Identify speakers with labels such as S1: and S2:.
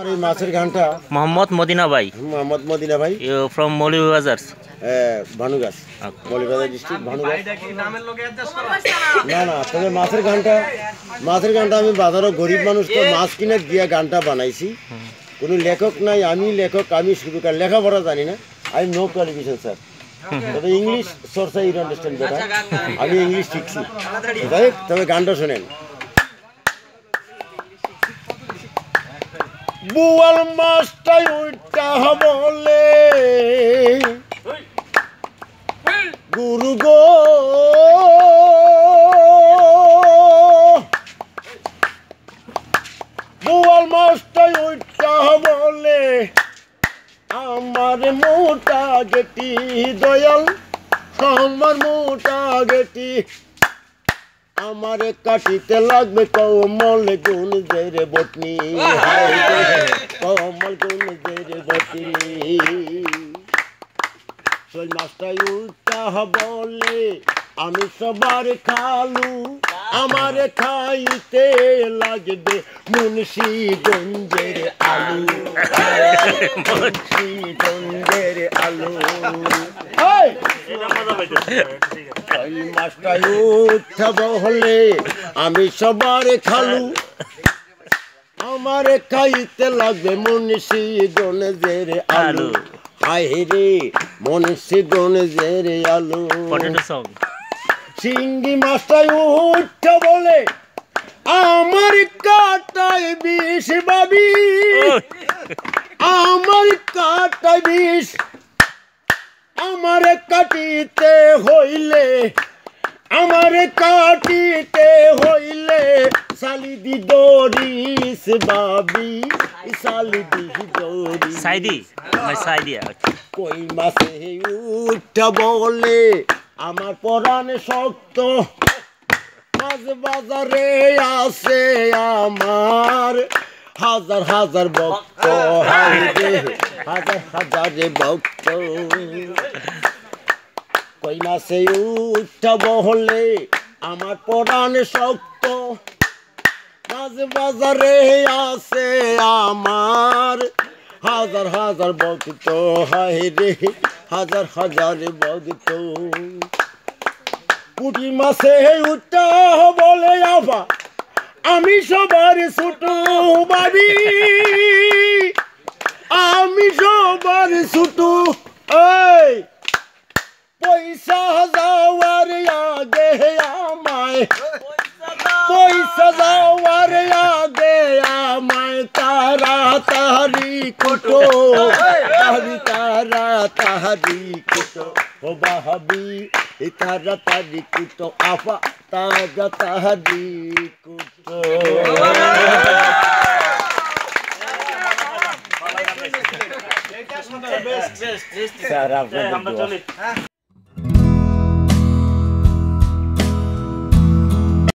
S1: আমার এই মাছের গানটা
S2: মোহাম্মদ মদিনা ভাই।
S1: মোহাম্মদ মদিনা ভাই
S2: ফ্রম মৌলভীবাজার।
S1: ভানুগাছ, মৌলভীবাজার ডিস্ট্রিক্ট ভানুগাছ। না না, তবে মাছের গানটা আমি বাজারে গরিব মানুষকে মাছ কিনে দিয়ে গানটা বানাইছি। কোনো লেখক নাই, আমি লেখক। আমি শুধু লেখাপড়া জানি না, আই নো কোয়ালিফিকেশন স্যার। তবে ইংলিশ চর্চা ইউ আন্ডারস্ট্যান্ড বেটার। আমি ইংলিশ শিখছি। তবে গানটা শোনেন। বুয়াল মাছটাই উল্টা বলে গুরু গো, বুয়াল মাছটাই উল্টা বলে আমার মোটা গেটি দয়াল, আমার মোটা গেটি আমারে কাটিতে লাগবে কমল গুণ জেরে বটনি, কমল গুণ জেরে বটনি। শোল মাছটাই উল্টা বলে আমি সবার খালু, আমারে খাইতে লাগবে মুন্সিগঞ্জের আলু, মুন্সিগঞ্জের আলু। ওই মাছটাই উঠা বলে আমি সবার খালু, আমারে খাইতে লাগবে মুন্সিগঞ্জের আলু। হায় রে মুন্সিগঞ্জের আলু। শিঙ্গি মাছটাই উঠা বলে আমার কাটায় বিষ বাবি, আমার কাটায় বিষ আমারে কাটিতে হইলে, আমারে কাটিতে হইলে সালিদি দরিস বাবি, সালিদি দরিস
S2: সাইদি সাইদি।
S1: কই মাছে উঠা বলে আমার পরাণ শক্ত, মাছ বাজারে আছে আমার হাজার হাজার ভক্ত, হাজার হাজার ভক্ত। কই মাছে উঠা বলে আমার পরাণ শক্ত, মাছ বাজারে আছে আমার হাজার হাজার ভক্ত, হায় রে হাজার হাজার ভক্ত। পুঁটি মাছে উঠা বলে আবা আমি সবার ছোট বাবি, আমি সবার ছোট। এই পয়সা যাওয়ার আগে আমায়, পয়সা যাওয়ার আগে আমায় তাড়াতাড়ি কুটো, তাড়াতাড়ি কুটো ও বাহাবি, তাড়াতাড়ি কুটো আফা, তাড়াতাড়ি কুটো। স্যার আপনাদের